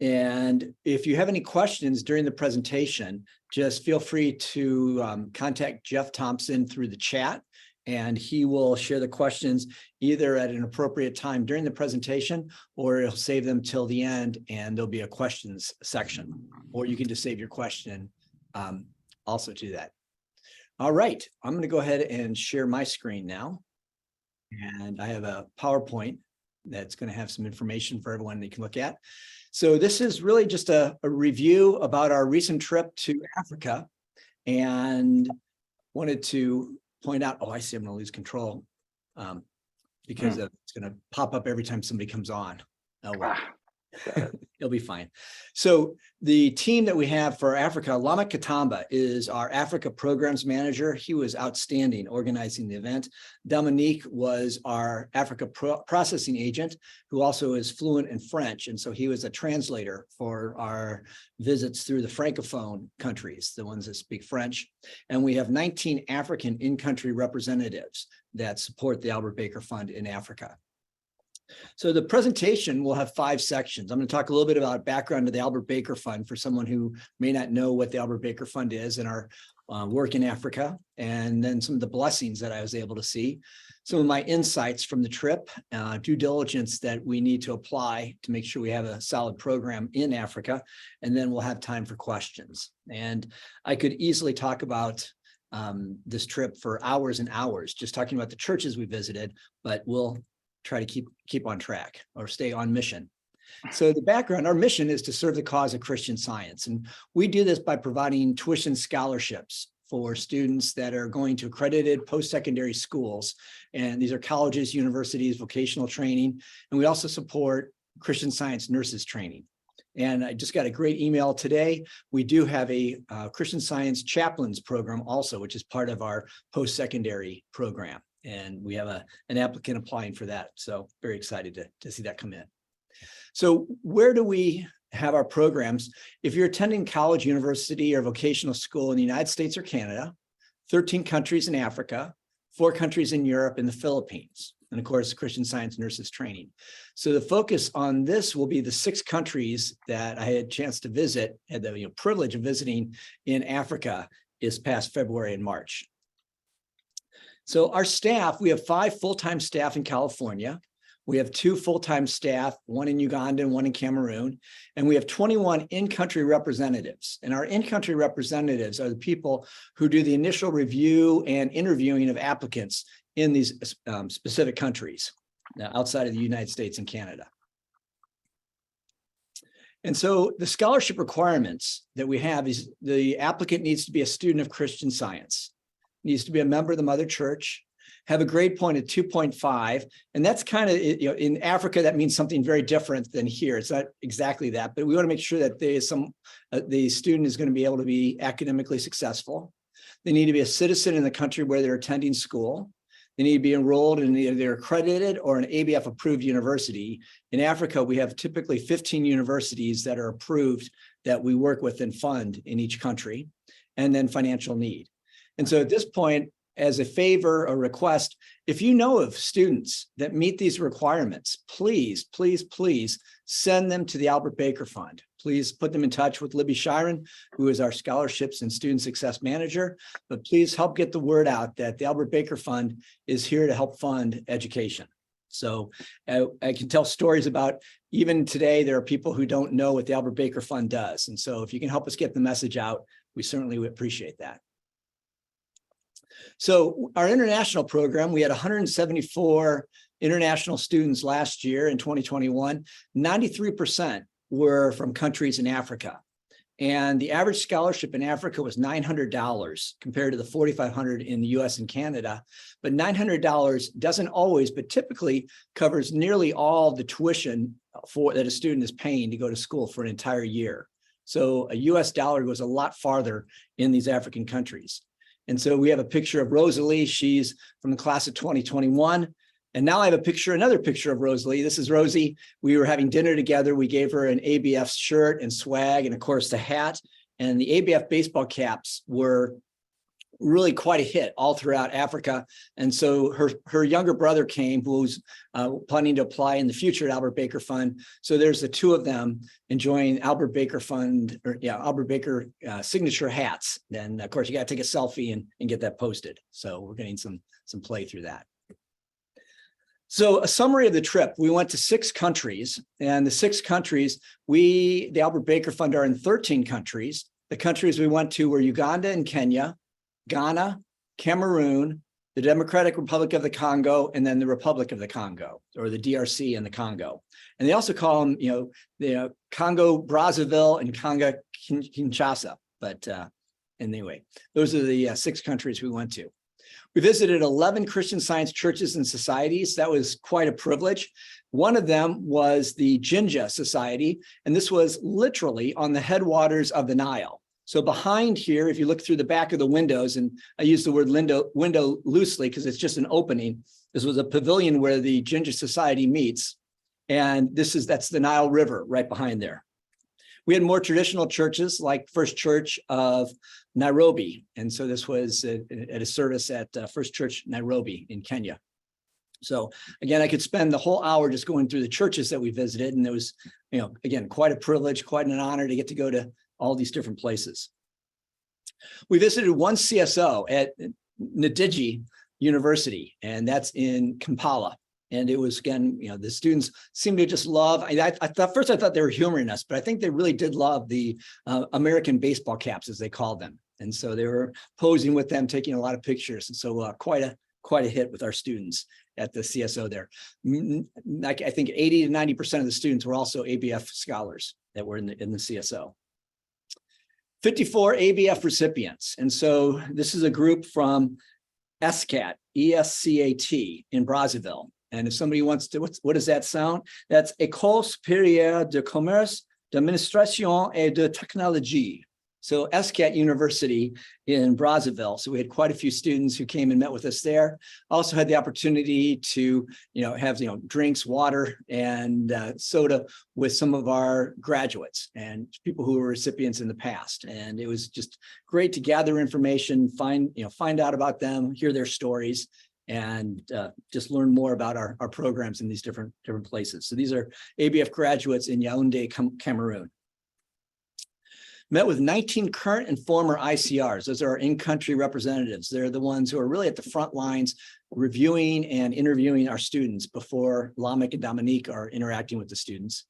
And if you have any questions during the presentation, just feel free to contact Jeff Thompson through the chat, and he will share the questions either at an appropriate time during the presentation, or he'll save them till the end and there'll be a questions section, or you can just save your question also to that. All right, I'm going to go ahead and share my screen now. And I have a PowerPoint that's going to have some information for everyone they can look at. So this is really just a review about our recent trip to Africa, and wanted to point out, oh, I see I'm going to lose control because it's going to pop up every time somebody comes on. Oh, well. It'll be fine. So the team that we have for Africa, Lamek Katamba is our Africa programs manager. He was outstanding organizing the event. Dominique was our Africa processing agent, who also is fluent in French. And so he was a translator for our visits through the Francophone countries, the ones that speak French. And we have 19 African in-country representatives that support the Albert Baker Fund in Africa. So the presentation will have 5 sections. I'm going to talk a little bit about background to the Albert Baker Fund for someone who may not know what the Albert Baker Fund is and our work in Africa, and then some of the blessings that I was able to see, some of my insights from the trip, due diligence that we need to apply to make sure we have a solid program in Africa, and then we'll have time for questions. And I could easily talk about this trip for hours and hours, just talking about the churches we visited, but we'll try to keep on track or stay on mission. So the background, our mission is to serve the cause of Christian Science. And we do this by providing tuition scholarships for students that are going to accredited post-secondary schools. And these are colleges, universities, vocational training. And we also support Christian Science nurses training. And I just got a great email today. We do have a Christian Science chaplains program also, which is part of our post-secondary program. And we have an applicant applying for that. So very excited to see that come in. So where do we have our programs? If you're attending college, university, or vocational school in the United States or Canada, 13 countries in Africa, 4 countries in Europe, and the Philippines, and of course, Christian Science nurses training. So the focus on this will be the 6 countries that I had a chance to visit, had the privilege of visiting in Africa this past February and March. So our staff, we have 5 full-time staff in California. We have 2 full-time staff, 1 in Uganda and 1 in Cameroon. And we have 21 in-country representatives. And our in-country representatives are the people who do the initial review and interviewing of applicants in these specific countries outside of the United States and Canada. And so the scholarship requirements that we have is the applicant needs to be a student of Christian Science, needs to be a member of the Mother Church, have a grade point of 2.5. And that's kind of, in Africa, that means something very different than here. It's not exactly that, but we want to make sure that the student is going to be able to be academically successful. They need to be a citizen in the country where they're attending school. They need to be enrolled in either accredited or an ABF approved university. In Africa, we have typically 15 universities that are approved that we work with and fund in each country, and then financial need. And so at this point, as a favor or request, if you know of students that meet these requirements, please, please, please send them to the Albert Baker Fund. Please put them in touch with Libby Shiren, who is our scholarships and student success manager. But please help get the word out that the Albert Baker Fund is here to help fund education. So I can tell stories about, even today, there are people who don't know what the Albert Baker Fund does. And so if you can help us get the message out, we certainly would appreciate that. So our international program, we had 174 international students last year in 2021. 93% were from countries in Africa. And the average scholarship in Africa was $900 compared to the $4,500 in the US and Canada. But $900 doesn't always, but typically covers nearly all the tuition that a student is paying to go to school for an entire year. So a US dollar goes a lot farther in these African countries. And so we have a picture of Rosalie. She's from the class of 2021. And now I have another picture of Rosalie. This is Rosie. We were having dinner together. We gave her an ABF shirt and swag, and of course the hat. And the ABF baseball caps were really quite a hit all throughout Africa. And so her younger brother came, who was planning to apply in the future at Albert Baker Fund. So there's the two of them enjoying Albert Baker Fund, Albert Baker signature hats. Then of course you got to take a selfie and get that posted. So we're getting some play through that. So a summary of the trip: we went to 6 countries, and the 6 countries, the Albert Baker Fund are in 13 countries. The countries we went to were Uganda and Kenya, Ghana, Cameroon, the Democratic Republic of the Congo, and then the Republic of the Congo, or the DRC and the Congo. And they also call them, the Congo Brazzaville and Congo Kinshasa. But anyway, those are the 6 countries we went to. We visited 11 Christian Science churches and societies. That was quite a privilege. One of them was the Jinja Society, and this was literally on the headwaters of the Nile. So behind here, if you look through the back of the windows, and I use the word window loosely because it's just an opening, this was a pavilion where the Jinja Society meets, and that's the Nile River right behind there. We had more traditional churches like First Church of Nairobi. And so this was at a service at First Church Nairobi in Kenya. So again, I could spend the whole hour just going through the churches that we visited. And it was, again, quite a privilege, quite an honor to get to go to all these different places. We visited one CSO at Ndiji University, and that's in Kampala. And it was, again, the students seemed to just love, I thought they were humoring us, but I think they really did love the American baseball caps, as they called them. And so they were posing with them, taking a lot of pictures. And so quite a hit with our students at the CSO there. I think 80 to 90% of the students were also ABF scholars that were in the CSO. 54 ABF recipients. And so this is a group from ESCAT, E-S-C-A-T, in Brazzaville. And if somebody wants to, what does that sound? That's École Supérieure de Commerce, d'Administration et de Technologie. So ESCAT University in Brazzaville. So we had quite a few students who came and met with us there. Also had the opportunity to, have, drinks, water, and soda with some of our graduates and people who were recipients in the past. And it was just great to gather information, find out about them, hear their stories, and just learn more about our programs in these different places. So these are ABF graduates in Yaoundé, Cameroon. Met with 19 current and former ICRs. Those are our in-country representatives. They're the ones who are really at the front lines reviewing and interviewing our students before Lamek and Dominique are interacting with the students.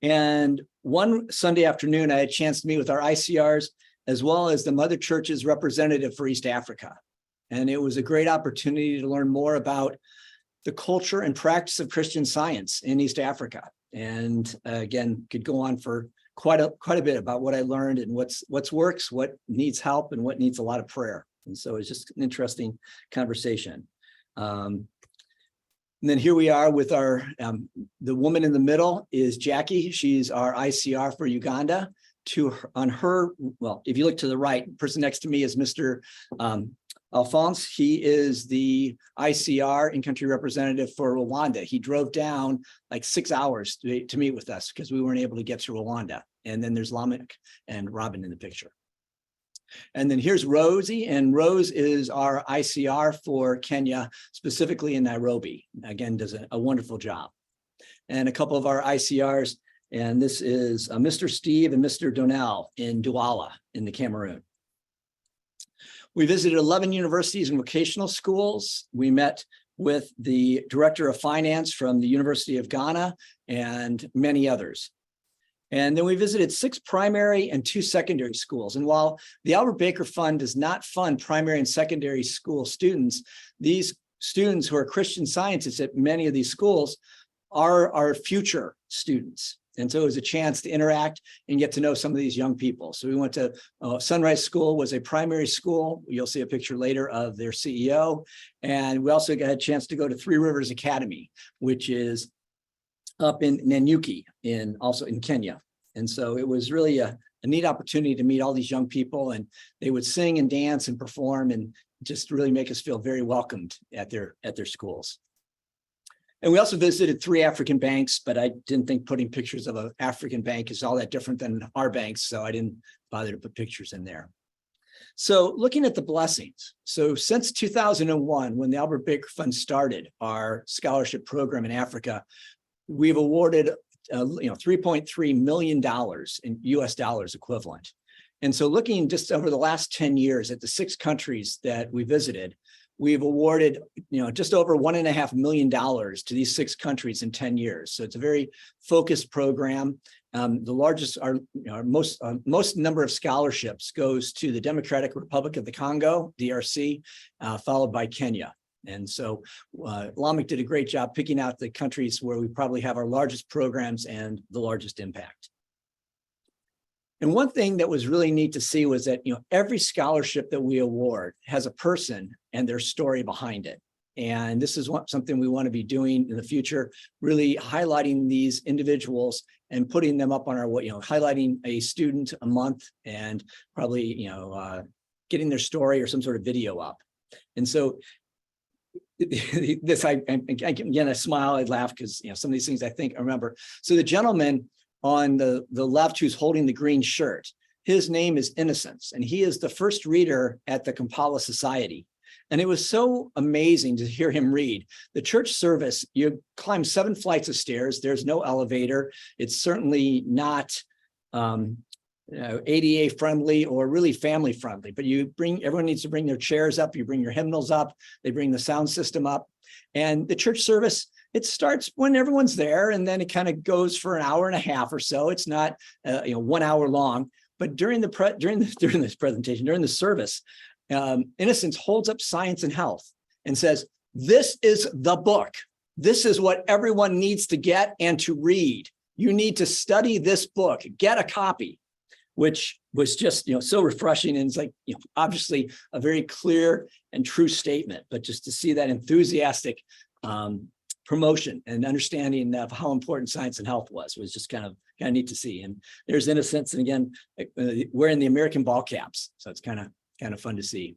And one Sunday afternoon, I had a chance to meet with our ICRs as well as the Mother Church's representative for East Africa. And it was a great opportunity to learn more about the culture and practice of Christian Science in East Africa. And again, could go on for quite a bit about what I learned and what's works, what needs help, and what needs a lot of prayer. And so it's just an interesting conversation. And then here we are with our, the woman in the middle is Jackie. She's our ICR for Uganda. Well, if you look to the right, the person next to me is Mr. Alphonse. He is the ICR in-country representative for Rwanda. He drove down like 6 hours to meet with us because we weren't able to get to Rwanda. And then there's Lamek and Robin in the picture. And then here's Rosie, and Rose is our ICR for Kenya, specifically in Nairobi. Again, does a wonderful job. And a couple of our ICRs, and this is Mr. Steve and Mr. Donnell in Douala in the Cameroon. We visited 11 universities and vocational schools. We met with the director of finance from the University of Ghana and many others. And then we visited 6 primary and 2 secondary schools. And while the Albert Baker Fund does not fund primary and secondary school students, these students who are Christian Scientists at many of these schools are our future students. And so it was a chance to interact and get to know some of these young people. So we went to Sunrise School, was a primary school. You'll see a picture later of their CEO. And we also got a chance to go to Three Rivers Academy, which is up in Nanyuki, also in Kenya. And so it was really a neat opportunity to meet all these young people, and they would sing and dance and perform and just really make us feel very welcomed at their schools. And we also visited 3 African banks, but I didn't think putting pictures of an African bank is all that different than our banks, so I didn't bother to put pictures in there. So looking at the blessings. So since 2001, when the Albert Baker Fund started our scholarship program in Africa, we've awarded $3.3 million in US dollars equivalent. And so looking just over the last 10 years at the 6 countries that we visited, we've awarded just over $1.5 million to these 6 countries in 10 years. So it's a very focused program. The largest, our most number of scholarships goes to the Democratic Republic of the Congo, DRC, followed by Kenya. And so LAMIC did a great job picking out the countries where we probably have our largest programs and the largest impact. And one thing that was really neat to see was that every scholarship that we award has a person and their story behind it. And this is something we want to be doing in the future, really highlighting these individuals and putting them up on our, highlighting a student a month and probably, getting their story or some sort of video up. And so this, again, I smile, I laugh because, some of these things I remember. So the gentleman on the left who's holding the green shirt, his name is Innocence, and he is the first reader at the Kampala Society. And it was so amazing to hear him read. The church service, you climb 7 flights of stairs. There's no elevator. It's certainly not ADA friendly or really family friendly, but everyone needs to bring their chairs up. You bring your hymnals up. They bring the sound system up. And the church service, it starts when everyone's there, and then it kind of goes for an hour and a half or so. It's not 1 hour long, but during this presentation, during the service, Innocence holds up Science and Health and says, "This is the book. This is what everyone needs to get and to read. You need to study this book. Get a copy," which was just so refreshing. And it's like obviously a very clear and true statement, but just to see that enthusiastic promotion and understanding of how important Science and Health was just kind of neat to see. And there's Innocence, and again, wearing the American ball caps, so it's kind of fun to see.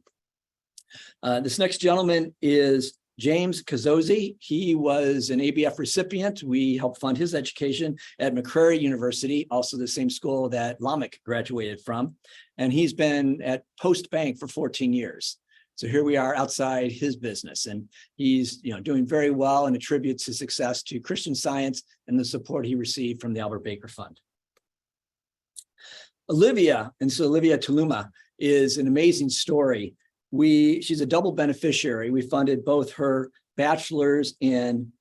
This next gentleman is James Kazozi. He was an ABF recipient. We helped fund his education at McCrary University, also the same school that LAMIC graduated from. And he's been at Post Bank for 14 years. So here we are outside his business, and he's doing very well and attributes his success to Christian Science and the support he received from the Albert Baker Fund. Olivia Tuluma is an amazing story. She's a double beneficiary. We funded both her bachelor's in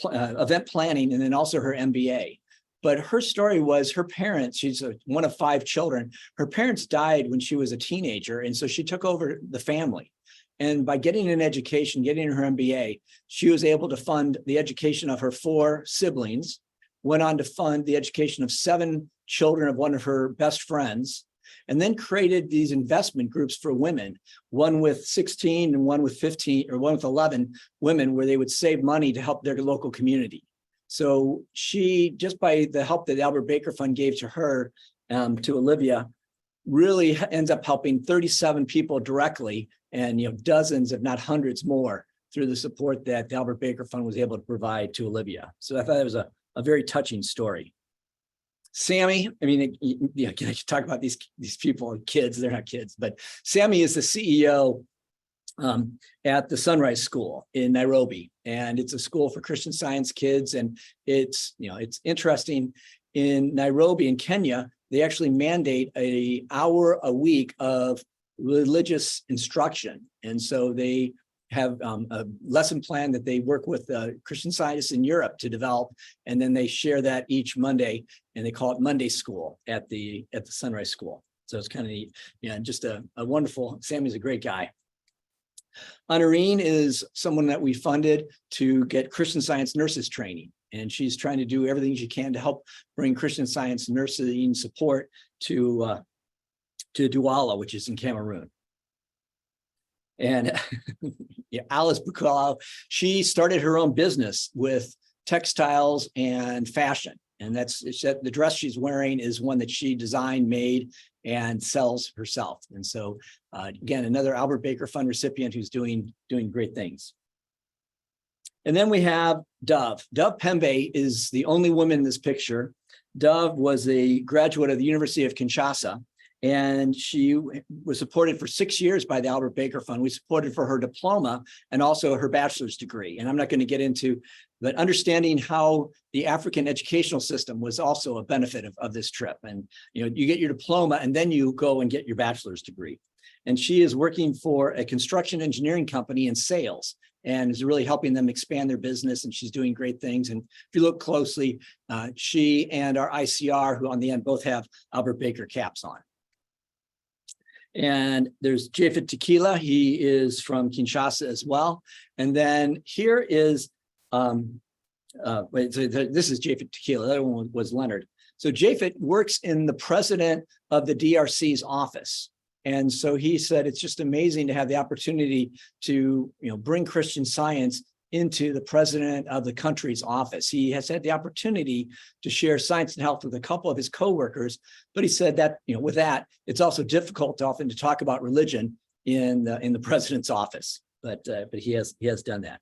event planning and then also her MBA. But her story was her parents, she's one of 5 children. Her parents died when she was a teenager, and so she took over the family. And by getting an education, getting her MBA, she was able to fund the education of her 4 siblings, went on to fund the education of 7 children of one of her best friends, and then created these investment groups for women, one with 16 and one with 15 or one with 11 women, where they would save money to help their local community. So she, just by the help that the Albert Baker Fund gave to her, to Olivia, really ends up helping 37 people directly, and dozens, if not hundreds more, through the support that the Albert Baker Fund was able to provide to Olivia. So I thought it was a very touching story. Sammy, I could talk about these people and kids. They're not kids, but Sammy is the CEO at the Sunrise School in Nairobi, and it's a school for Christian Science kids. And it's interesting. In Nairobi in Kenya, they actually mandate an hour a week of religious instruction, and so they have a lesson plan that they work with Christian Scientists in Europe to develop, and then they share that each Monday, and they call it Monday School at the Sunrise School. So it's kind of neat. Just a wonderful. Sammy's a great guy. Honorine is someone that we funded to get Christian Science nurses training, and she's trying to do everything she can to help bring Christian Science nursing support to Douala, which is in Cameroon. And Alice Bukalo, she started her own business with textiles and fashion. And the dress she's wearing is one that she designed, made, and sells herself. And so, again, another Albert Baker Fund recipient who's doing great things. And then we have Dove. Dove Pembe is the only woman in this picture. Dove was a graduate of the University of Kinshasa, And she was supported for 6 years by the Albert Baker Fund. We supported for her diploma and also her bachelor's degree. And I'm not going to get into, but understanding how the African educational system was also a benefit of this trip. And you get your diploma and then you go and get your bachelor's degree. And she is working for a construction engineering company in sales and is really helping them expand their business. And she's doing great things. And if you look closely, she and our ICR, who on the end both have Albert Baker caps on. And there's Japhet Tequila. He is from Kinshasa as well. And then here is, this is Japhet Tequila. The other one was Leonard. So Japhet works in the president of the DRC's office. And so he said, it's just amazing to have the opportunity to bring Christian Science into the president of the country's office. He has had the opportunity to share science and health with a couple of his coworkers, but he said that with that, it's also difficult often to talk about religion in the president's office. But he has done that.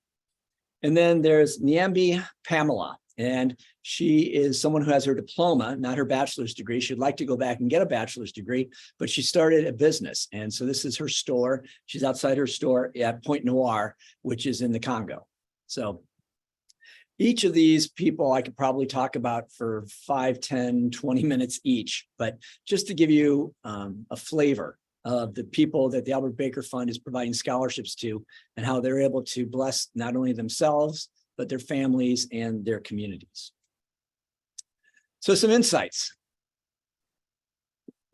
And then there's Nyambi Pamela, and she is someone who has her diploma, not her bachelor's degree. She'd like to go back and get a bachelor's degree, but she started a business. And so this is her store. She's outside her store at Point Noir, which is in the Congo. So each of these people I could probably talk about for 5, 10, 20 minutes each, but just to give you a flavor of the people that the Albert Baker Fund is providing scholarships to and how they're able to bless not only themselves, but their families and their communities. So some insights.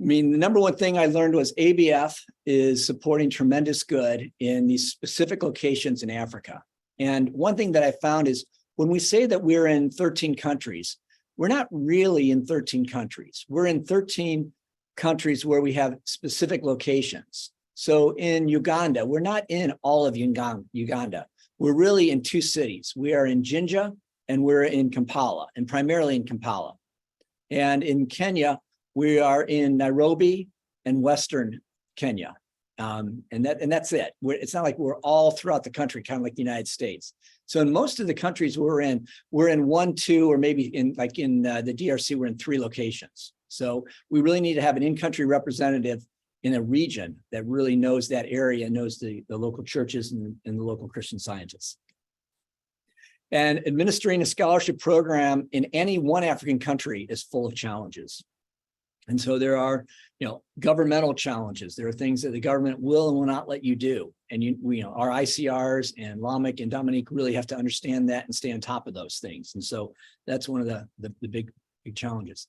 I mean, the number one thing I learned was ABF is supporting tremendous good in these specific locations in Africa. And one thing that I found is when we say that we're in 13 countries, we're not really in 13 countries. We're in 13 countries where we have specific locations. So in Uganda, we're not in all of Uganda. We're really in 2 cities. We are in Jinja and we're in Kampala, and primarily in Kampala. And in Kenya, we are in Nairobi and Western Kenya. And that's it. It's not like we're all throughout the country, kind of like the United States. So in most of the countries we're in 1, 2, or maybe in the DRC, we're in 3 locations. So we really need to have an in-country representative in a region that really knows that area, knows the local churches and the local Christian Scientists. And administering a scholarship program in any one African country is full of challenges. And so there are, governmental challenges. There are things that the government will and will not let you do. And our ICRs and Lamek and Dominique really have to understand that and stay on top of those things. And so that's one of the big challenges.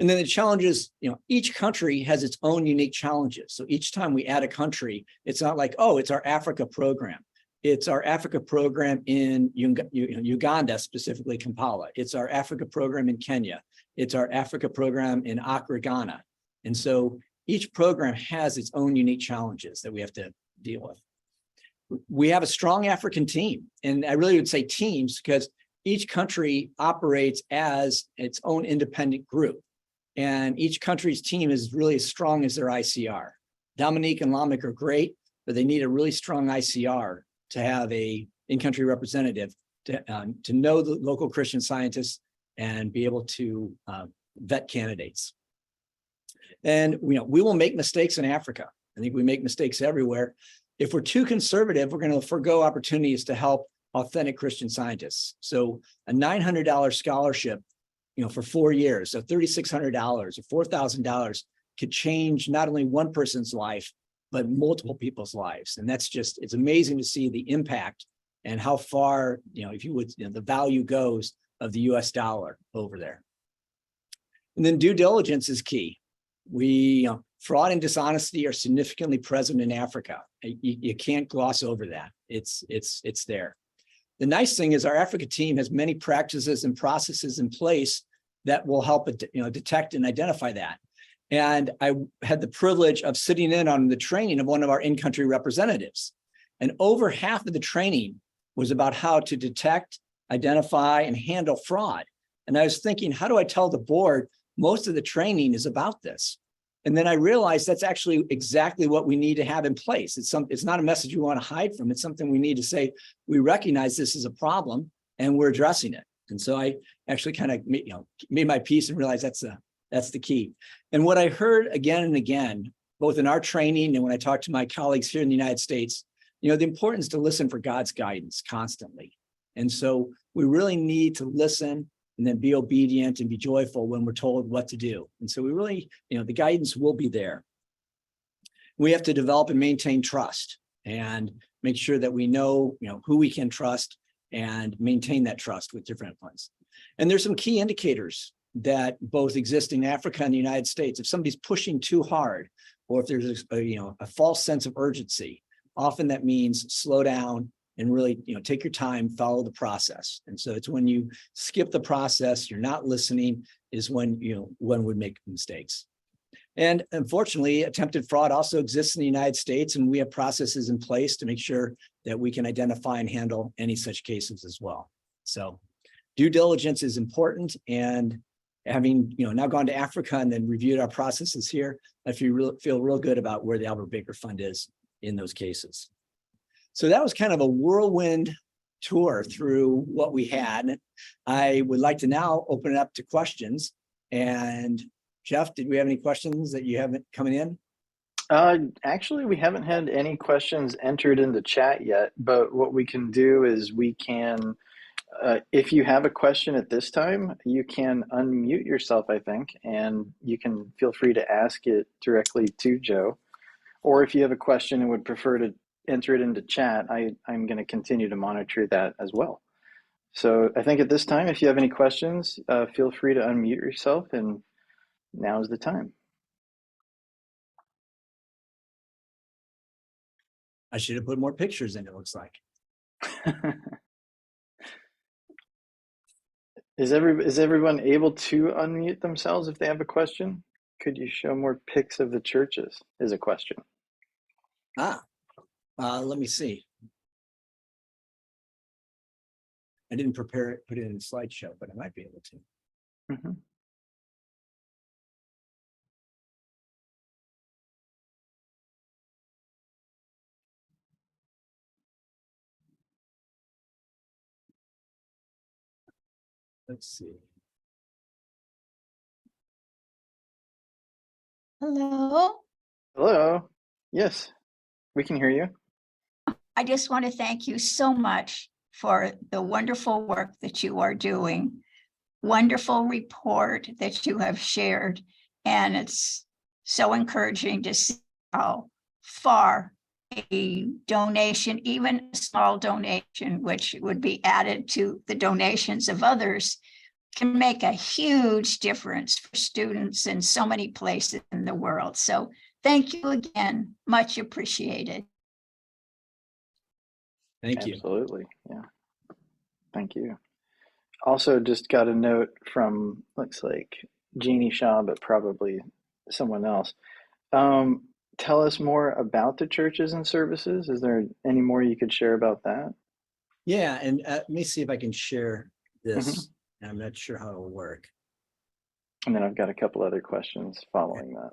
And then the challenges, each country has its own unique challenges. So each time we add a country, it's not like, oh, it's our Africa program. It's our Africa program in Uganda, specifically Kampala. It's our Africa program in Kenya. It's our Africa program in Accra, Ghana. And so each program has its own unique challenges that we have to deal with. We have a strong African team, and I really would say teams because each country operates as its own independent group. And each country's team is really as strong as their ICR. Dominique and Lamek are great, but they need a really strong ICR to have a in-country representative to know the local Christian Scientists and be able to vet candidates. And we will make mistakes in Africa. I think we make mistakes everywhere. If we're too conservative, we're going to forgo opportunities to help authentic Christian Scientists. So a $900 scholarship, for 4 years, so $3,600 or $4,000 could change not only one person's life, but multiple people's lives. And that's it's amazing to see the impact and how far, if you would, the value goes of the US dollar over there. And then due diligence is key. Fraud and dishonesty are significantly present in Africa. You can't gloss over that. It's there. The nice thing is our Africa team has many practices and processes in place that will help detect and identify that. And I had the privilege of sitting in on the training of one of our in-country representatives. And over half of the training was about how to detect, identify, and handle fraud. And I was thinking, how do I tell the board most of the training is about this? And then I realized that's actually exactly what we need to have in place. It's not a message we want to hide from. It's something we need to say, we recognize this is a problem and we're addressing it. And so I actually kind of made my peace and realized that's That's the key. And what I heard again and again, both in our training and when I talk to my colleagues here in the United States, the importance to listen for God's guidance constantly. And so we really need to listen and then be obedient and be joyful when we're told what to do. And so we really, the guidance will be there. We have to develop and maintain trust and make sure that we know, who we can trust and maintain that trust with different ones. And there's some key indicators that both exist in Africa and the United States. If somebody's pushing too hard, or if there's a false sense of urgency, often that means slow down and really, take your time, follow the process. And so it's when you skip the process, you're not listening, is when, one would make mistakes. And unfortunately, attempted fraud also exists in the United States, and we have processes in place to make sure that we can identify and handle any such cases as well. So due diligence is important, and having now gone to Africa and then reviewed our processes here, I feel real good about where the Albert Baker Fund is in those cases. So that was kind of a whirlwind tour through what we had. I would like to now open it up to questions. And Jeff, did we have any questions that you haven't coming in? Actually, we haven't had any questions entered in the chat yet, but what we can do is we can, if you have a question at this time, you can unmute yourself, I think, and you can feel free to ask it directly to Joe. Or if you have a question and would prefer to enter it into chat, I'm going to continue to monitor that as well. So I think at this time, if you have any questions, feel free to unmute yourself, and now is the time. I should have put more pictures in, it looks like. Is everyone able to unmute themselves if they have a question? Could you show more pics of the churches is a question. Let me see. I didn't prepare it, put it in a slideshow, but I might be able to. Mm-hmm. Let's see. Hello. Hello. Yes, we can hear you. I just want to thank you so much for the wonderful work that you are doing. Wonderful report that you have shared. And it's so encouraging to see how far a donation, even a small donation, which would be added to the donations of others, can make a huge difference for students in so many places in the world. So thank you again, much appreciated. Thank you. Absolutely, yeah. Thank you. Also just got a note from, looks like Jeannie Shaw, but probably someone else. Tell us more about the churches and services. Is there any more you could share about that? Yeah, and let me see if I can share this. Mm-hmm. I'm not sure how it'll work. And then I've got a couple other questions following that.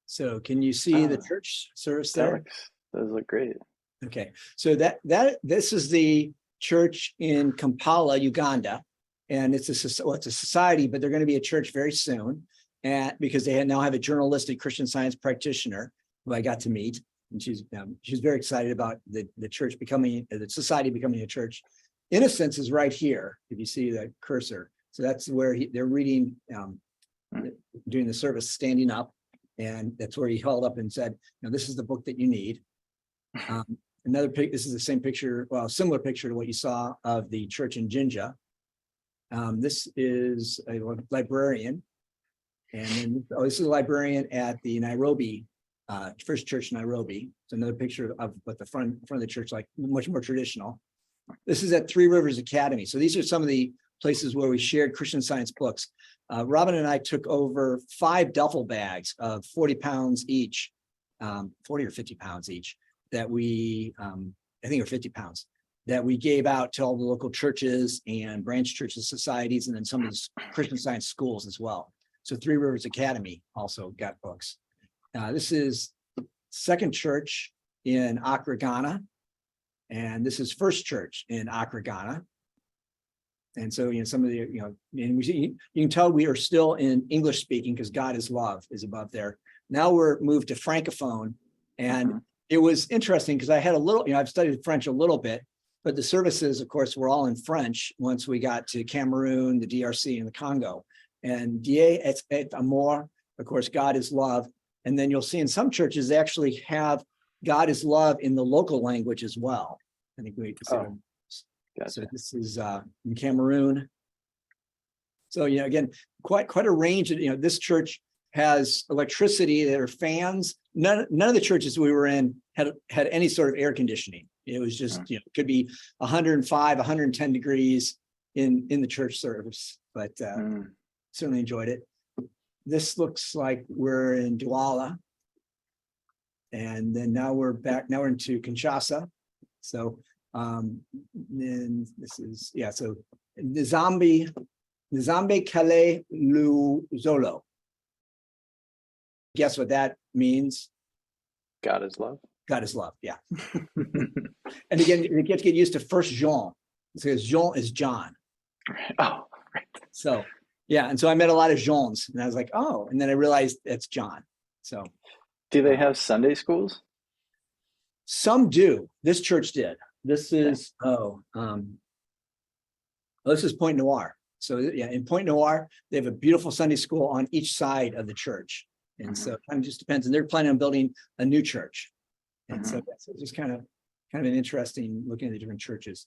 So can you see the church service there? Those look great. Okay, so this is the church in Kampala, Uganda, and it's a society, but they're going to be a church very soon, and because they now have a journalistic Christian Science practitioner who I got to meet, and she's very excited about the church becoming, the society becoming a church. Innocence is right here, if you see the cursor. So that's where they're reading, doing the service standing up, and that's where he held up and said, this is the book that you need. Another pic, this is the same picture, well, similar picture to what you saw of the church in Jinja. This is a librarian. And then, this is a librarian at the Nairobi, First Church Nairobi. It's another picture of what the front of the church, like much more traditional. This is at Three Rivers Academy. So these are some of the places where we shared Christian Science books. Robin and I took over 5 duffel bags of 40 pounds each, 40 or 50 pounds each, that we, I think are 50 pounds, that we gave out to all the local churches and branch churches, societies, and then some of the Christian Science schools as well. So Three Rivers Academy also got books. This is Second Church in Accra, Ghana. And this is First Church in Accra, Ghana. And so, some of the, and you can tell we are still in English speaking because God is love is above there. Now we're moved to Francophone. And it was interesting because I had a little, I've studied French a little bit, but the services, of course, were all in French once we got to Cameroon, the DRC, and the Congo. And Dieu est amour, of course, God is love. And then you'll see in some churches, they actually have God is love in the local language as well. I think we consider. Gotcha. So this is in Cameroon. So, again, quite a range of, this church has electricity, there are fans. None of the churches we were in had any sort of air conditioning. It was just, it could be 105, 110 degrees in the church service, but certainly enjoyed it. This looks like we're in Douala. And then now we're into Kinshasa. So then this is, so Nzambe Kale Luzolo. Guess what that means? God is love. God is love, yeah. And again, you get to get used to first Jean, because Jean is John. Oh, right. So, yeah, and so I met a lot of Jeans, and I was like, oh, and then I realized it's John. So, do they have Sunday schools? Some do. This church did. This is this is Point Noir. So yeah, in Point Noir, they have a beautiful Sunday school on each side of the church, and so it kind of just depends. And they're planning on building a new church, and so it's just kind of an interesting looking at the different churches.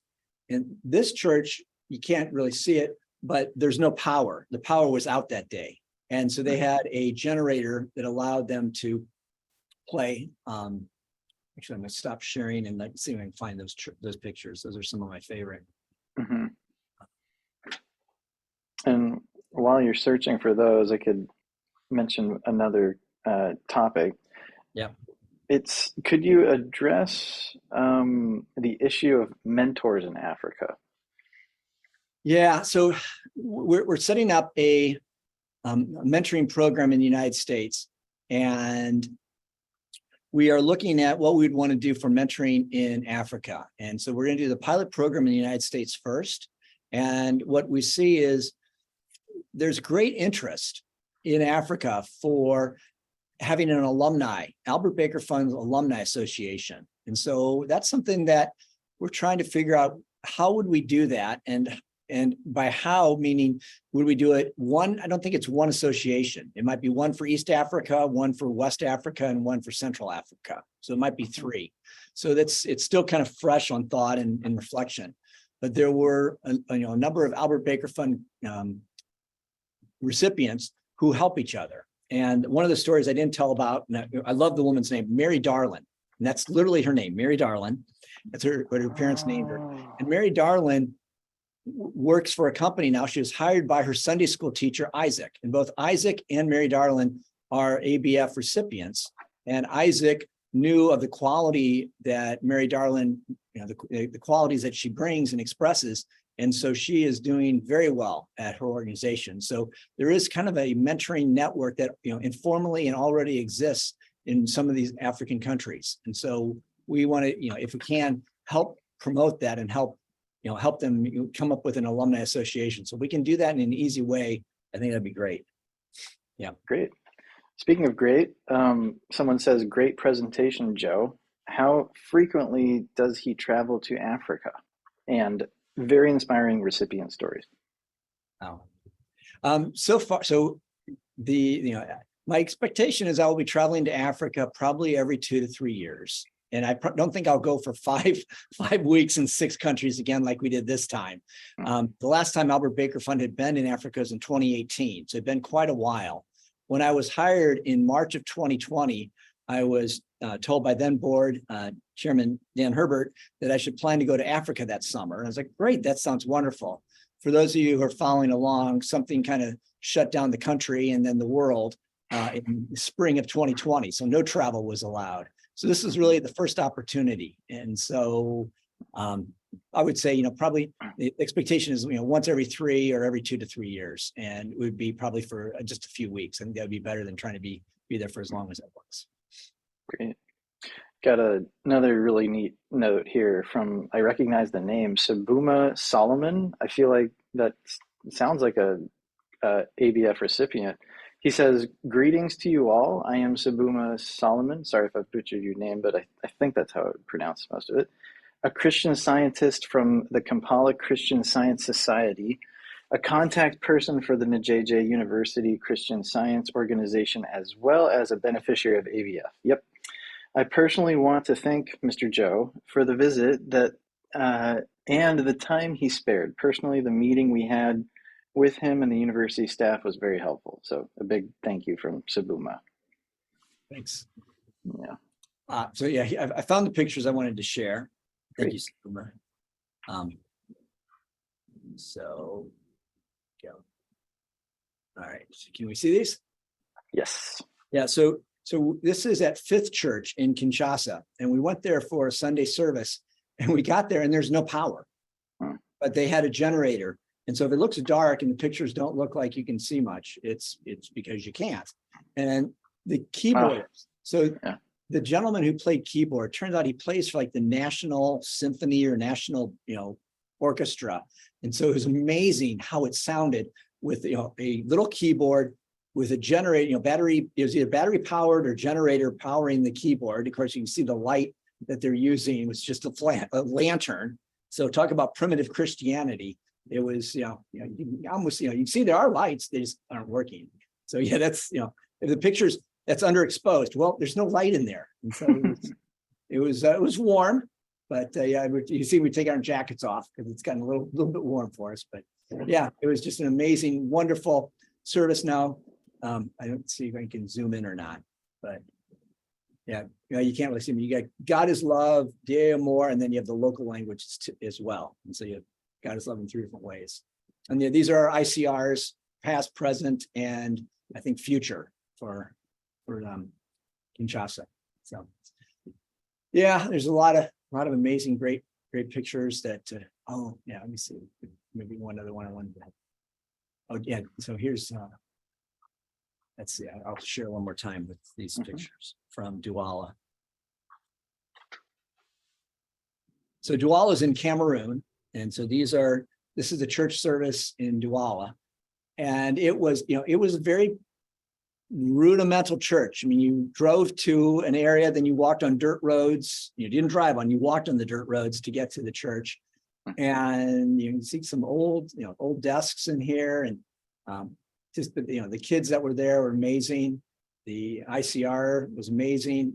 And this church, you can't really see it, but there's no power. The power was out that day, and so they had a generator that allowed them to play. Actually, I'm going to stop sharing and see if I can find those pictures. Those are some of my favorite. And while you're searching for those, I could mention another topic. Yeah. Could you address the issue of mentors in Africa? Yeah, so we're setting up a mentoring program in the United States, and we are looking at what we'd want to do for mentoring in Africa. And so we're going to do the pilot program in the United States first. And what we see is there's great interest in Africa for having an alumni, Albert Baker Fund Alumni Association. And so that's something that we're trying to figure out, how would we do that? And by how, meaning, would we do it one? I don't think it's one association. It might be one for East Africa, one for West Africa, and one for Central Africa. So it might be three. So it's still kind of fresh on thought and reflection. But there were a number of Albert Baker Fund recipients who help each other. And one of the stories I didn't tell about, and I love the woman's name, Mary Darlin. And that's literally her name, Mary Darlin. That's what her parents named her. And Mary Darlin works for a company now. She was hired by her Sunday school teacher, Isaac. And both Isaac and Mary Darlin are ABF recipients. And Isaac knew of the quality that Mary Darlin, the qualities that she brings and expresses. And so she is doing very well at her organization. So there is kind of a mentoring network that, informally and already exists in some of these African countries. And so we want to, if we can, help promote that and help them come up with an alumni association. So we can do that in an easy way. I think that'd be great. Yeah. Great. Speaking of great, someone says, great presentation, Joe. How frequently does he travel to Africa? And very inspiring recipient stories. Oh, so far, so my expectation is I will be traveling to Africa probably every 2 to 3 years. And I don't think I'll go for five weeks in 6 countries again, like we did this time. The last time Albert Baker Fund had been in Africa was in 2018. So it'd been quite a while. When I was hired in March of 2020, I was told by then board chairman Dan Herbert that I should plan to go to Africa that summer. And I was like, great, that sounds wonderful. For those of you who are following along, something kind of shut down the country and then the world in the spring of 2020. So no travel was allowed. So this is really the first opportunity. And so I would say, probably the expectation is, once every 3 or every 2 to 3 years. And it would be probably for just a few weeks. And that would be better than trying to be there for as long as it was. Great. got another really neat note here from, I recognize the name, Sabuma Solomon. I feel like that sounds like a ABF recipient. He says, greetings to you all. I am Sabuma Solomon. Sorry if I butchered your name, but I think that's how I would pronounce most of it. A Christian scientist from the Kampala Christian Science Society, a contact person for the Njj University Christian Science Organization, as well as a beneficiary of ABF. Yep. I personally want to thank Mr. Joe for the visit that and the time he spared. Personally, the meeting we had with him and the university staff was very helpful. So a big thank you from Sabuma. Thanks. Yeah. So yeah, I found the pictures I wanted to share. Thank Great. you, Boomer. So go. All right, can we see these? Yes. Yeah, so this is at Fifth Church in Kinshasa, and we went there for a Sunday service, and we got there and there's no power, but they had a generator. And so if it looks dark and the pictures don't look like you can see much, it's because you can't. And the keyboard, Yeah. the gentleman who played keyboard, turns out he plays for like the National Symphony or National, Orchestra. And so it was amazing how it sounded with, a little keyboard with a generator, battery, it was either battery powered or generator powering the keyboard. Of course, you can see the light that they're using. It was just a lantern. So talk about primitive Christianity. It was, you almost, you can see there are lights, they just aren't working. So yeah, that's, if the pictures that's underexposed, well, there's no light in there. And so it was warm, but yeah, you see, we take our jackets off because it's gotten a little bit warm for us. But yeah, it was just an amazing, wonderful service. Now, I don't see if I can zoom in or not, but yeah, you can't really see me. You got God is love, Deo more, and then you have the local languages as well. And so you have God is love in 3 different ways. And yeah, these are our ICRs, past, present, and I think future for Kinshasa. So yeah, there's a lot of amazing, great pictures that. Oh yeah, let me see. Maybe one other one I wanted to. Oh yeah, so here's. Let's see. I'll share one more time with these pictures from Douala. So Douala is in Cameroon, and so this is a church service in Douala, and it was a very rudimental church. I mean, you drove to an area, then you walked on dirt roads. You didn't drive on, you walked on the dirt roads to get to the church, and you can see some old desks in here, and just the kids that were there were amazing. The ICR was amazing,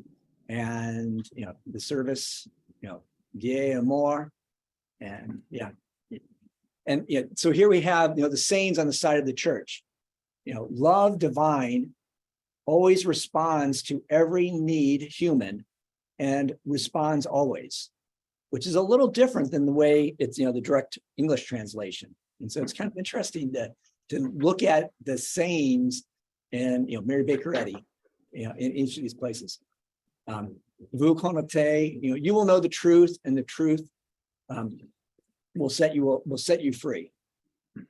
and the service, Dieu Amor, and yeah, and yeah. So here we have the sayings on the side of the church. Love divine always responds to every need human, and responds always, which is a little different than the way it's the direct English translation. And so it's kind of interesting to look at the sayings and Mary Baker Eddy, in each of these places. Vous connaissez, you will know the truth, and the truth will set you free.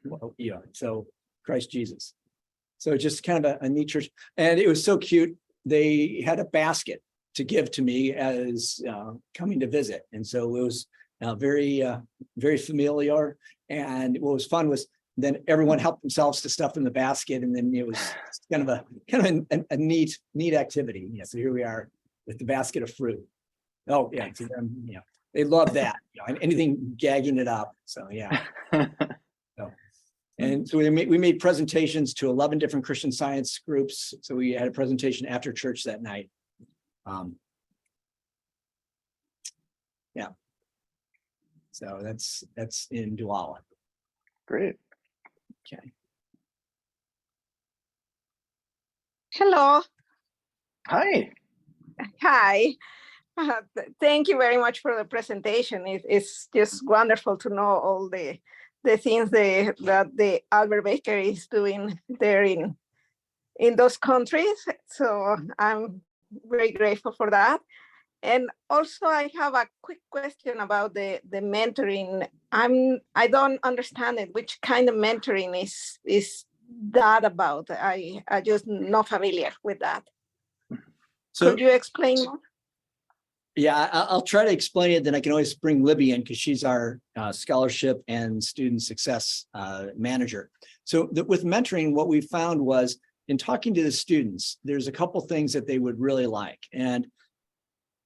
Well, so Christ Jesus. So just kind of a neat church, and it was so cute. They had a basket to give to me as coming to visit, and so it was very familiar. And what was fun was, then everyone helped themselves to stuff in the basket, and then it was kind of a neat activity. Yeah, so here we are with the basket of fruit. Oh yeah, to them, they love that. Anything gagging it up. So yeah. And so we made presentations to 11 different Christian Science groups. So we had a presentation after church that night. Yeah. So that's in Douala. Great. Okay. Hello. Hi. Hi. Thank you very much for the presentation. It's just wonderful to know all the things that the Albert Baker is doing there in those countries. So I'm very grateful for that. And also I have a quick question about the mentoring. I don't understand it. Which kind of mentoring is that about? I just not familiar with that. So could you explain more? I'll try to explain it. Then I can always bring Libby in because she's our scholarship and student success manager. So with mentoring, what we found was in talking to the students, there's a couple things that they would really like. And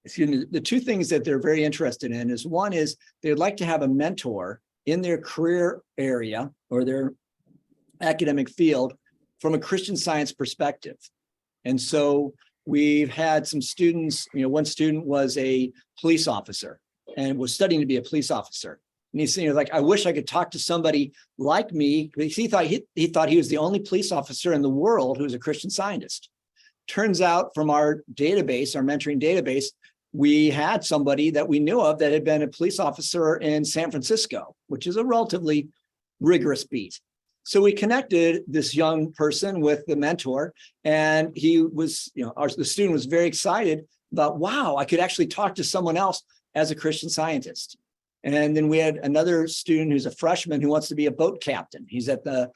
excuse me, the two things that they're very interested in is one is they'd like to have a mentor in their career area or their academic field from a Christian Science perspective. And so we've had some students, one student was a police officer and was studying to be a police officer. And he's saying, like, I wish I could talk to somebody like me, because he thought he was the only police officer in the world who was a Christian Scientist. Turns out from our database, our mentoring database, we had somebody that we knew of that had been a police officer in San Francisco, which is a relatively rigorous beat. So we connected this young person with the mentor, and he was, the student was very excited about, wow, I could actually talk to someone else as a Christian Scientist. And then we had another student who's a freshman who wants to be a boat captain. He's at the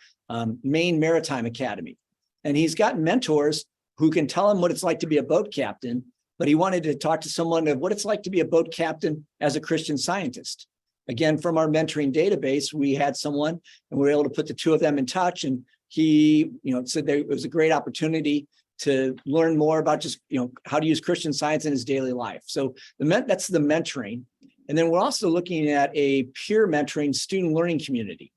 Maine Maritime Academy, and he's got mentors who can tell him what it's like to be a boat captain, but he wanted to talk to someone of what it's like to be a boat captain as a Christian Scientist. Again, from our mentoring database, we had someone and we were able to put the two of them in touch. And he, said that it was a great opportunity to learn more about just, how to use Christian Science in his daily life. So that's the mentoring. And then we're also looking at a peer mentoring student learning community.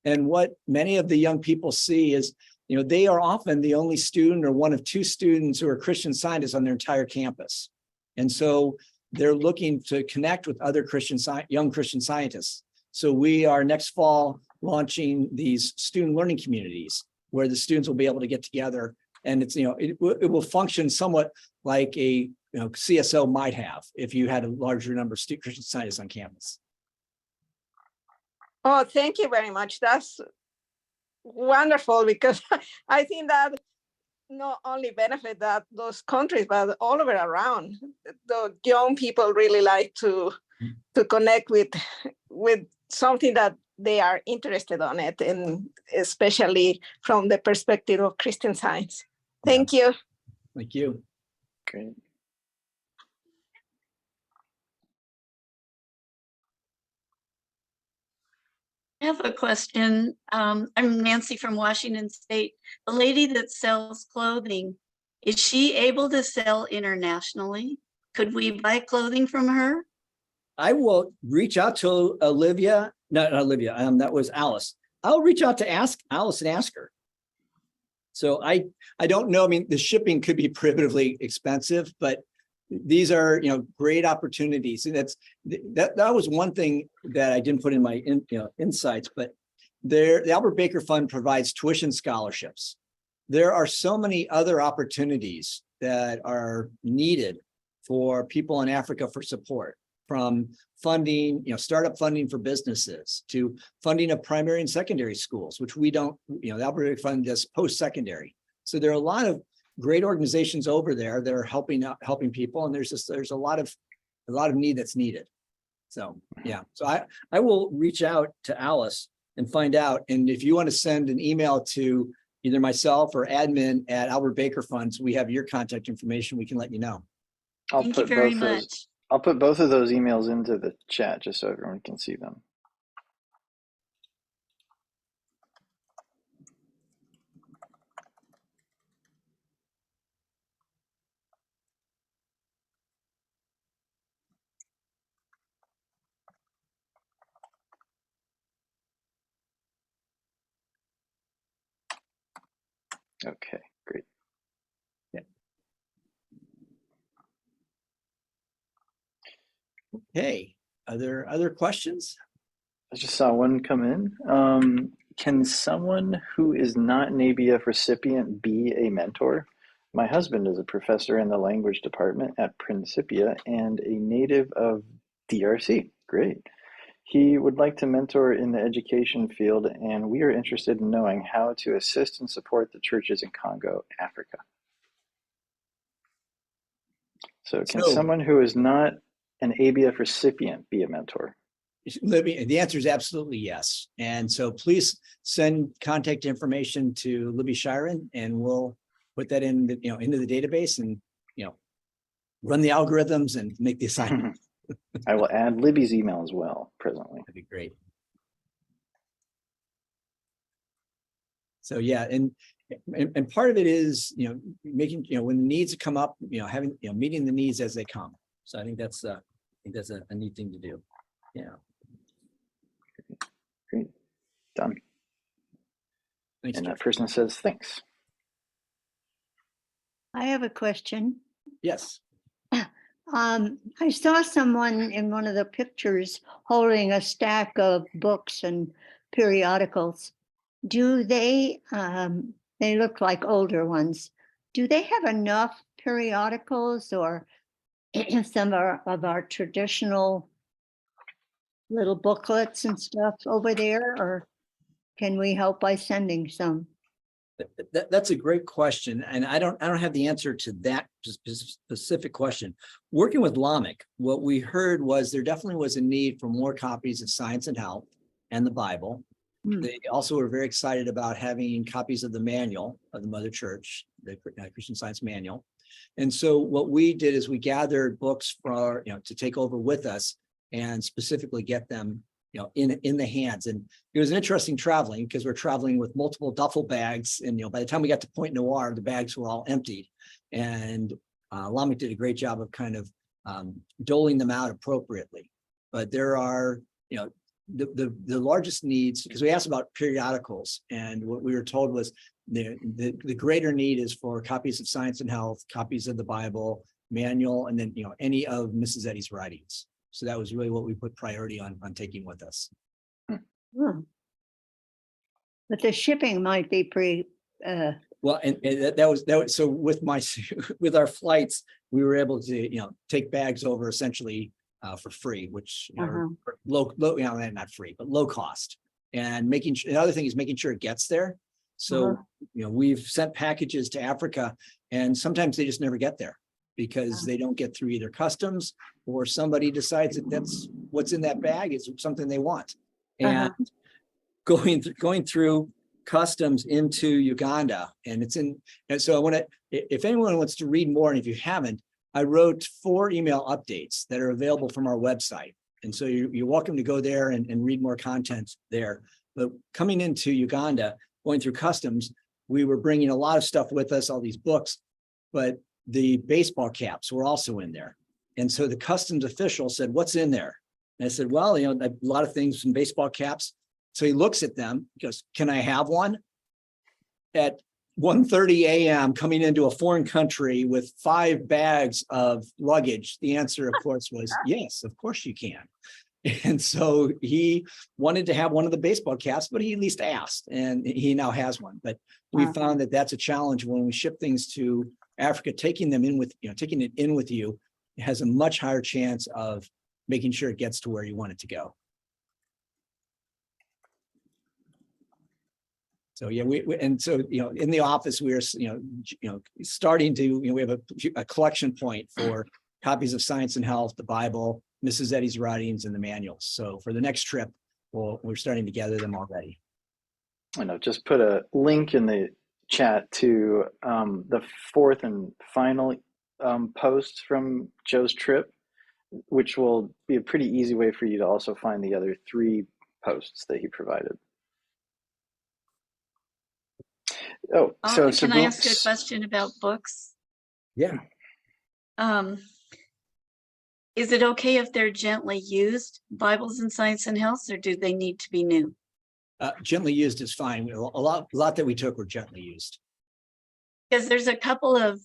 And what many of the young people see is, they are often the only student or one of two students who are Christian Scientists on their entire campus. And so they're looking to connect with other young Christian Scientists. So we are next fall launching these student learning communities where the students will be able to get together, and it's, it will function somewhat like a CSO might have if you had a larger number of Christian Scientists on campus. Oh, thank you very much. That's wonderful, because I think that not only benefit those countries, but all over around. The young people really like to connect with something that they are interested on it, and especially from the perspective of Christian Science. Thank you. Thank you. Great. I have a question. I'm Nancy from Washington State. The lady that sells clothing, is she able to sell internationally? Could we buy clothing from her? I will reach out to Olivia, not Olivia, that was Alice. I'll reach out to Alice and ask her. So I don't know. I mean, the shipping could be prohibitively expensive, but these are, great opportunities. And that was one thing that I didn't put in my insights, but the Albert Baker Fund provides tuition scholarships. There are so many other opportunities that are needed for people in Africa for support, from funding, startup funding for businesses to funding of primary and secondary schools, which we don't, the Albert Baker Fund does post-secondary. So there are a lot of great organizations over there that are helping people, and there's a lot of need that's needed. So yeah, so I will reach out to Alice and find out. And if you want to send an email to either myself or admin at Albert Baker Funds, we have your contact information. We can let you know. Thank you very much. I'll put both of those emails into the chat just so everyone can see them. Okay, great. Yeah. Okay, are there other questions? I just saw one come in. Can someone who is not an ABF recipient be a mentor? My husband is a professor in the language department at Principia and a native of DRC. Great. He would like to mentor in the education field, and we are interested in knowing how to assist and support the churches in Congo, Africa. So can someone who is not an ABF recipient be a mentor? Libby, the answer is absolutely yes. And so please send contact information to Libby Shiren, and we'll put that in, into the database, and run the algorithms and make the assignment. I will add Libby's email as well presently. That'd be great. So yeah, and part of it is, making, when the needs come up, having, meeting the needs as they come. So I think that's a neat thing to do. Yeah. Great. Done. Thanks, And Jeff. that person says, thanks. I have a question. Yes. I saw someone in one of the pictures holding a stack of books and periodicals. Do they look like older ones. Do they have enough periodicals or some of our traditional little booklets and stuff over there, or can we help by sending some? That's a great question, and I don't have the answer to that specific question. Working with LAMIC, what we heard was there definitely was a need for more copies of Science and Health and the Bible. They also were very excited about having copies of the manual of the Mother Church, the Christian Science Manual. And so what we did is we gathered books for, to take over with us and specifically get them, in the hands. And it was an interesting traveling because we're traveling with multiple duffel bags. And, by the time we got to Point Noir, the bags were all emptied. And LAMIC did a great job of kind of doling them out appropriately. But there are, the largest needs, because we asked about periodicals, and what we were told was the greater need is for copies of Science and Health, copies of the Bible, manual, and then any of Mrs. Eddy's writings. So that was really what we put priority on taking with us. But the shipping might be pretty. Well, and that was so with with our flights, we were able to take bags over essentially for free, which are low, not free, but low cost. And another thing is making sure it gets there. So we've sent packages to Africa, and sometimes they just never get there because they don't get through either customs, or somebody decides that that's what's in that bag is something they want. And going through customs into Uganda, and so I want to, if anyone wants to read more, and if you haven't, I wrote 4 email updates that are available from our website. And so you're welcome to go there and read more content there. But coming into Uganda, going through customs, we were bringing a lot of stuff with us, all these books, but the baseball caps were also in there. And so the customs official said, "What's in there?" And I said, "Well, a lot of things in baseball caps." So he looks at them, he goes, "Can I have one?" At 1:30 a.m. coming into a foreign country with 5 bags of luggage, the answer, of course, was yes, of course you can. And so he wanted to have one of the baseball caps, but he at least asked, and he now has one. But we found that that's a challenge when we ship things to Africa. Taking them in with, taking it in with you has a much higher chance of making sure it gets to where you want it to go. So yeah, and so in the office we're starting to we have a collection point for copies of Science and Health, the Bible, Mrs. Eddy's writings, and the manuals. So for the next trip, we're starting to gather them already. I know, just put a link in the chat to the 4th and final post from Joe's trip, which will be a pretty easy way for you to also find the other 3 posts that he provided. Oh, so can I ask you a question about books? Yeah. Is it okay if they're gently used Bibles in Science and Health, or do they need to be new? Gently used is fine. A lot that we took were gently used. Because there's a couple of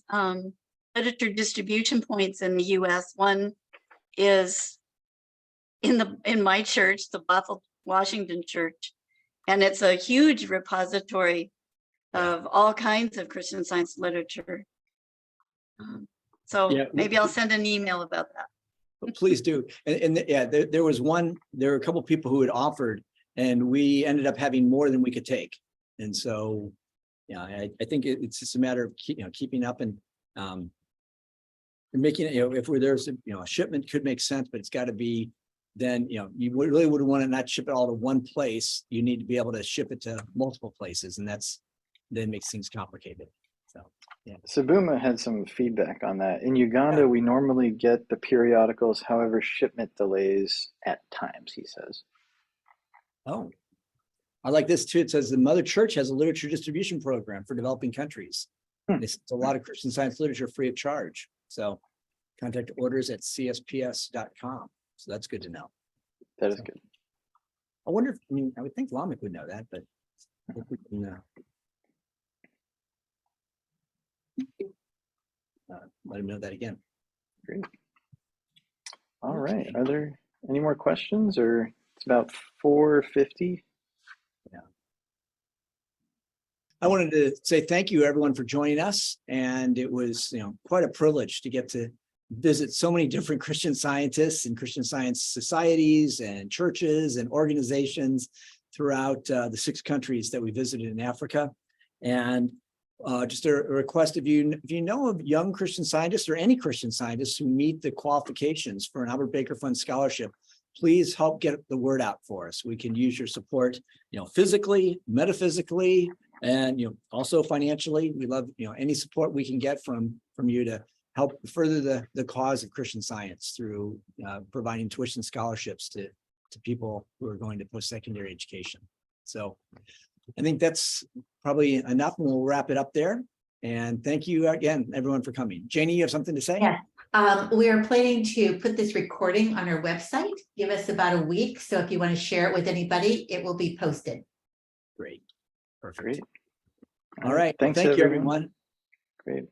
literature distribution points in the U.S. One is in my church, the Bothell Washington Church, and it's a huge repository of all kinds of Christian Science literature. So maybe I'll send an email about that. Please do. And there was there were a couple of people who had offered, and we ended up having more than we could take. And so, I think it's just a matter of keeping up and making it, if there's a shipment could make sense, but it's got to be, then you really would want to not ship it all to one place. You need to be able to ship it to multiple places, and then makes things complicated. Sabuma had some feedback on that. In Uganda, we normally get the periodicals, however, shipment delays at times, he says. Oh, I like this too. It says the Mother Church has a literature distribution program for developing countries. It's a lot of Christian Science literature free of charge. So contact orders at csps.com. So that's good to know. That is good. I wonder if, I mean, I would think Lamech would know that, but I think we can let him know that again. Great. All right. Are there any more questions, or it's about 4:50? I wanted to say thank you everyone for joining us. And it was, quite a privilege to get to visit so many different Christian scientists and Christian Science societies and churches and organizations throughout the 6 countries that we visited in Africa. And just a request, if you know of young Christian scientists or any Christian scientists who meet the qualifications for an Albert Baker Fund scholarship, please help get the word out for us. We can use your support, physically, metaphysically, and also financially. We love any support we can get from you to help further the cause of Christian Science through providing tuition scholarships to people who are going to post-secondary education. So I think that's probably enough, and we'll wrap it up there. And thank you again, everyone, for coming. Janie, you have something to say? Yeah. We are planning to put this recording on our website. Give us about a week. So if you want to share it with anybody, it will be posted. Great. Perfect. Great. All right. Thanks, Thank you, everyone. Great.